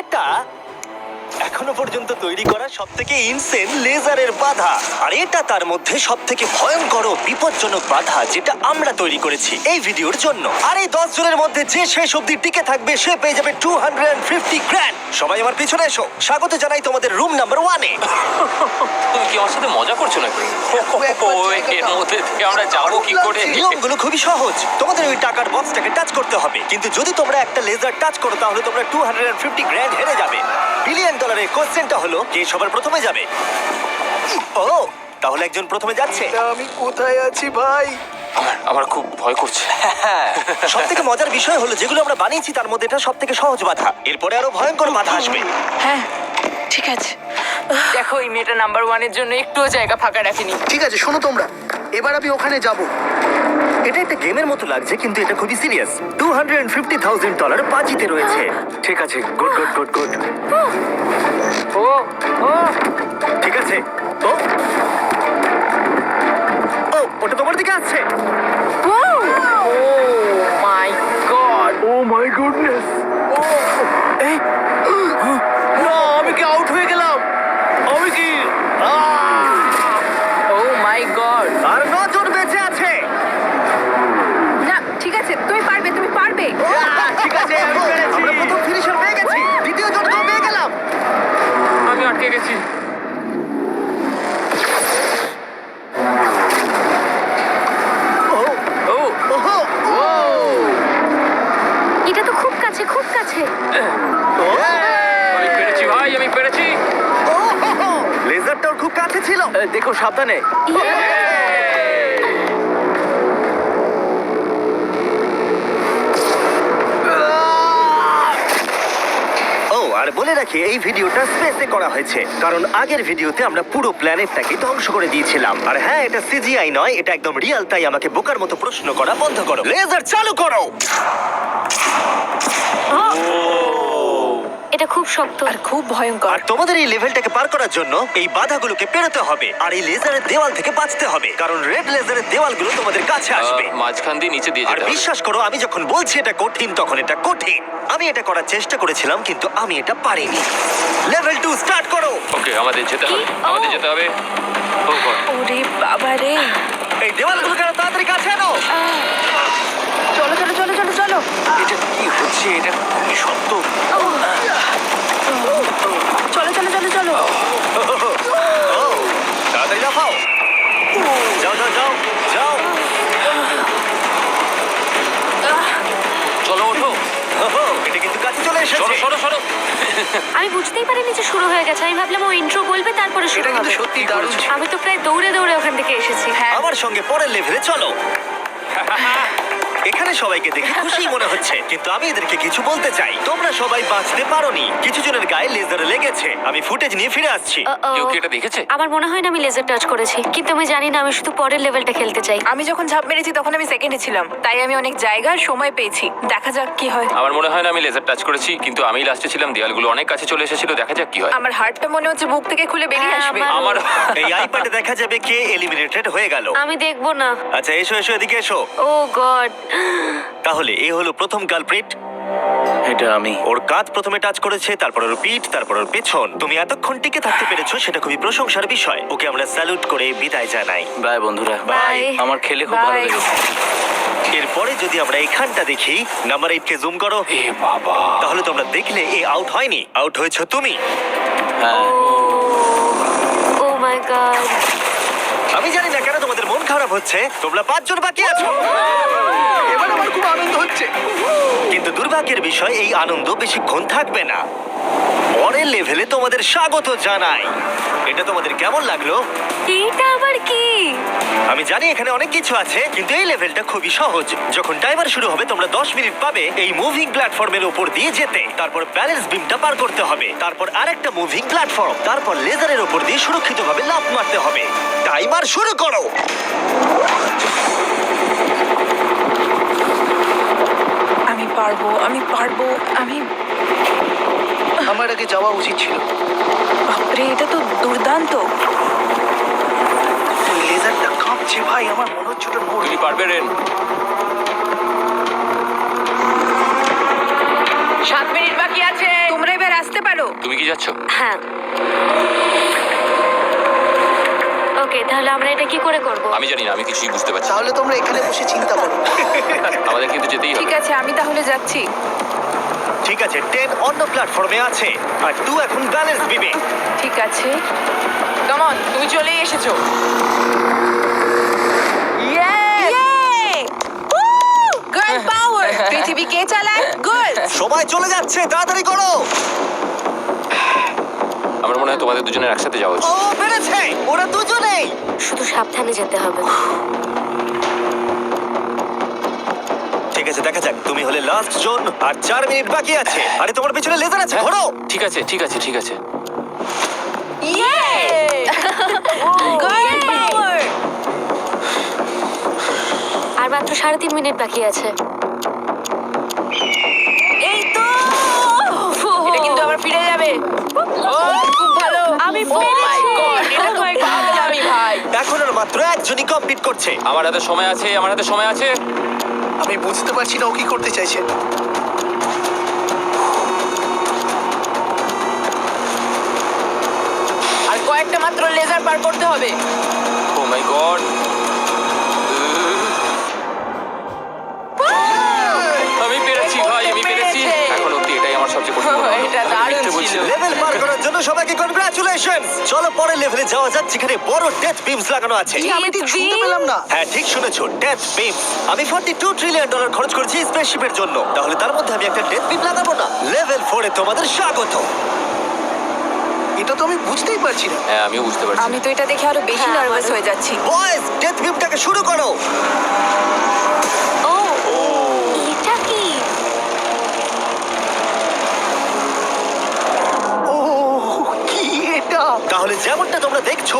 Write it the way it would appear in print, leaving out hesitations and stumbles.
এটা এখনো পর্যন্ত তৈরি করা সবথেকে ইনসেন লেজারের বাধা, আর এটা তার মধ্যে সবথেকে ভয়ঙ্কর ও বিপজ্জনক বাধা যেটা আমরা তৈরি করেছি এই ভিডিওর জন্য। আর এই 10 জনের মধ্যে যে শেষ অবধি টিকে থাকবে সে পেয়ে যাবে 250 গ্র্যান্ড। সবাই আমার পিছনে এসো, স্বাগত জানাই তোমাদের রুম নাম্বার 1-এ। তুমি কি আমার সাথে মজা করছো নাকি? এর মধ্যে থেকে আমরা যাবো কি করে? নিয়মগুলো খুবই সহজ। তোমাদের ওই টাকার বক্সটাকে টাচ করতে হবে, কিন্তু যদি তোমরা একটা লেজার টাচ করো তাহলে তোমরা 250 গ্র্যান্ড হেরে যাবে। $1 বিলিয়ন কোশ্চেনটা হলো কে সবার প্রথমে যাবে। ও, তাহলে একজন প্রথমে যাচ্ছে। আমি কোথায় আছি ভাই? আমার খুব ভয় করছে। সব থেকে মজার বিষয় হলো যেগুলো আমরা বানিয়েছি তার মধ্যে এটা সব থেকে সহজ বাধা। এরপরে আরো ভয়ঙ্কর বাধা আসবে। হ্যাঁ ঠিক আছে। দেখো এই মেয়েটা নাম্বার 1-এর জন্য একটুও জায়গা ফাঁকা রাখেনি। ঠিক আছে, শোনো তোমরা, এবার আমি ওখানে যাব। এটা একটা গেমের মতো লাগছে, কিন্তু এটা খুবই সিরিয়াস। $250,000 বাজিতে রয়েছে। ঠিক আছে, গুড গুড গুড গুড। ও ও ঠিক আছে। ও ও, ওটা তোমার দিকে আসছে। Oh my god. Oh my goodness! এই না, আমি কি আউট হয়ে গেলাম? আমি কি ও মাই গড। আর 9 জন বেঁচে আছে। না ঠিক আছে, তুমি পারবে তুমি পারবে। ঠিক আছে, আমি পেরেছি। আমরা প্রথম ফিনিশার পেয়ে গেছি, দ্বিতীয় জনকেও পেয়ে গেলাম। আমি আটকে গেছি। ও ও ওহো, এটা তো খুব কাছে খুব কাছে। আমি পেরেছি ভাই, আমি পেরেছি। ওহো, লেজারটাও খুব কাছে ছিল। দেখো সাবধানে। ও, আর বলে রাখি এই ভিডিওটা স্পেসে করা হয়েছে, কারণ আগের ভিডিওতে আমরা পুরো প্ল্যানেটটাকে ধ্বংস করে দিয়েছিলাম। আর হ্যাঁ, এটা সিজিআই নয়, এটা একদম রিয়েল। তাই আমাকে বোকার মতো প্রশ্ন করা বন্ধ করো। লেজার চালু করো। এটা খুব শক্ত। আর খুব ভয়ঙ্কর। আর তোমাদের এই লেভেলটাকে পার করার জন্য এই বাধাগুলোকে পেরোতে হবে, আর এই লেজারের দেওয়াল থেকে বাঁচতে হবে, কারণ রেড লেজারের দেওয়ালগুলো তোমাদের কাছে আসবে। মাঝখান দিয়ে নিচে দিয়ে আর যেতে হবে। বিশ্বাস করো, আমি যখন বলছি এটা কঠিন তখন এটা কঠিন। আমি এটা করার চেষ্টা করেছিলাম, কিন্তু আমি এটা পারিনি। লেভেল 2 স্টার্ট করো। ওকে, আমাদের যেতে হবে, কি? আমাদের যেতে হবে। ও গড। ওরে বাবা রে। এই দেওয়ালগুলোকে আরো তাড়াতাড়ি কাছে আনো। চলো চলো চলো চলো চলো। এটা কি হচ্ছে? এটা কি শব্দ? চলো চলো চলো চলো। ও, তাড়াতাড়ি লাফাও। যাও যাও যাও যাও। চলো ওঠো। ওহো, এটা কিন্তু কাছে চলে সরো এসেছে। সরো সরো। আমি বুঝতেই পারিনি যে শুরু হয়ে গেছে। আমি ভাবলাম ও ইন্ট্রো বলবে তারপরে শুরু এটা কিন্তু হবে। সত্যি দারুণ ছিল। আমি তো প্রায় দৌড়ে দৌড়ে ওখান থেকে এসেছি। হ্যাঁ আমার সঙ্গে পরের লেভেলে চলো। এখানে সবাইকে দেখে খুশি মনে হচ্ছে, কিন্তু আমি এদেরকে কিছু বলতে চাই। তোমরা সবাই বাঁচতে পারোনি, কিছু জনের গায়ে লেজার লেগেছে। আমি ফুটেজ নিয়ে ফিরে আসছি। Uh-oh. কেউ কি এটা দেখেছে? আমার মনে হয় না আমি লেজার টাচ করেছি, কিন্তু আমি জানি না, আমি শুধু পরের লেভেলটা খেলতে চাই। আমি যখন ঝাঁপ মেরেছি তখন আমি সেকেন্ডে ছিলাম, তাই আমি অনেক জায়গার সময় পেয়েছি। দেখা যাক কি হয়। আমার মনে হয় না আমি লেজার টাচ করেছি, কিন্তু আমি লাস্টে ছিলাম, দেয়ালগুলো অনেক কাছে চলে এসেছিল। দেখা যাক কি হয়। আমার হার্টটা মনে হচ্ছে বুক থেকে খুলে বেরিয়ে হ্যাঁ, আসবে। আমার এই আইপ্যাডে দেখা যাবে কে এলিমিনেটেড হয়ে গেল। আমি দেখবো না। আচ্ছা, এসো এসো, এদিকে এসো। ও গড। তাহলে এ হলো প্রথম কালপ্রিট। এটা আমি। ওর কাঁধ প্রথমে টাচ করেছে, তারপর ওর পিঠ, তারপর ওর পেছন। তুমি এতক্ষণ টিকে থাকতে পেরেছো, সেটা খুবই প্রশংসার বিষয়। ওকে আমরা স্যালুট করে বিদায় জানাই। বাই বন্ধুরা। বাই। আমার খেলে খুব ভালো Bye. লেগেছে। এরপরে যদি আমরা এইখানটা দেখি, নাম্বার 8 কে জুম করো। এ বাবা। তাহলে তোমরা দেখলে এ আউট হয়নি, আউট হয়েছো তুমি। হ্যাঁ। ও মাই গড। আমি জানি না কেন তোমাদের মন খারাপ হচ্ছে। তোমরা 5 জন বাকি আছো। এবার আমার খুব আনন্দ হচ্ছে। কিন্তু দুর্ভাগ্যের বিষয়, এই আনন্দ বেশিক্ষণ থাকবে না। পরের লেভেলে তোমাদের স্বাগত জানাই। এটা তোমাদের কেমন লাগলো? এটা আবার কি? আমি জানি এখানে অনেক কিছু আছে, কিন্তু এই লেভেলটা খুবই সহজ। যখন টাইমার শুরু হবে তোমরা 10 মিনিট পাবে এই মুভিং প্ল্যাটফর্মের উপর দিয়ে যেতে। তারপর ব্যালেন্স বিমটা পার করতে হবে, তারপর আরেকটা মুভিং প্ল্যাটফর্ম, তারপর লেজারের উপর দিয়ে সুরক্ষিতভাবে লাফ মারতে হবে। টাইমার শুরু করো। আমি পারবো আমি পারবো। আমি আমার আগে যাওয়া উচিত ছিল। বাপরে, এটা তো দুর্দান্ত। লেজারটা কাঁপছে ভাই, আমার মনে হচ্ছে ওটা নড়ছে। তুমি পারবে রেন। 7 মিনিট বাকি আছে। তোমরা এবার আসতে পারো। তুমি কি যাচ্ছ? হ্যাঁ। ওকে, তাহলে আমরা এটা কি করে করব? আমি জানি না, আমি কিছুই বুঝতে পারছি না। তাহলে তোমরা এখানে বসে চিন্তা করো। আমাদের কিন্তু যেতেই হবে। ঠিক আছে, আমি তাহলে যাচ্ছি। ঠিক আছে, 10 অন্য প্ল্যাটফর্মে আছে আর 2 এখন ব্যালেন্স বিমে। ঠিক আছে, কাম অন, তুমি চলেই এসেছো। গার্ল পাওয়ার। পৃথিবী কে চালায়? গার্ল। সময় চলে যাচ্ছে, তাড়াতাড়ি করো। আমার মনে হয় তোমাদের দুজনের একসাথে যাওয়া উচিত। ও পেরেছে, ওরা দুজনেই। শুধু সাবধানে যেতে হবে। ঠিক আছে, দেখা যাক। তুমি হলে লাস্ট জোন আর 4 মিনিট বাকি আছে। আরে তোমার পেছনে লেজার আছে, ঘোরো। ঠিক আছে, ঠিক আছে, ঠিক আছে। গার্ল পাওয়ার। আর মাত্র 3.5 মিনিট বাকি আছে। এই তো। এটা কিন্তু আবার ফিরে যাবে। ও খুব ভালো। আমি Oh my পেরেছি। God, এটা তো Oh my God. পাগলামি ভাই। এখন আর মাত্র একজনই কমপ্লিট করছে। আমার হাতে সময় আছে, আমার হাতে সময় আছে। আমি বুঝতে পারছি না ও কি করতে চাইছে। আর কয়েকটা মাত্র লেজার পার করতে হবে। ও মাই গড। আমি পেরেছি ভাই, আমি পেরেছি। পেরেছে। এখন অবধি এটাই আমার সবচেয়ে কঠিন মনে হলো। এটা আমি দারুণ মিথ্যে বলছি ছিল। না। লেভেল পার করার জন্য সবাইকে কনগ্রাচুলেশনস। চলো পরের লেভেলে যাওয়া যাক, যেখানে বড় ডেথ বিমস লাগানো আছে। আমি ঠিক শুনতে পেলাম না। হ্যাঁ, ঠিক শুনেছো, ডেথ বিমস। আমি $42 ট্রিলিয়ন খরচ করেছি স্পেসশিপের জন্য, তাহলে তার মধ্যে আমি একটা ডেথ বিম লাগাবো না? লেভেল 4 এ তোমাদের স্বাগত। এটা তো আমি বুঝতেই পারছি না। হ্যাঁ, আমিও বুঝতে পারছি। আমি তো এটা দেখে আরো বেশি হ্যাঁ, নার্ভাস আমারও। হয়ে যাচ্ছি। বয়েজ, ডেথ বিমটাকে শুরু করো। ও, এটা কি? ও কি এটা? তাহলে যেমনটা তোমরা দেখছো,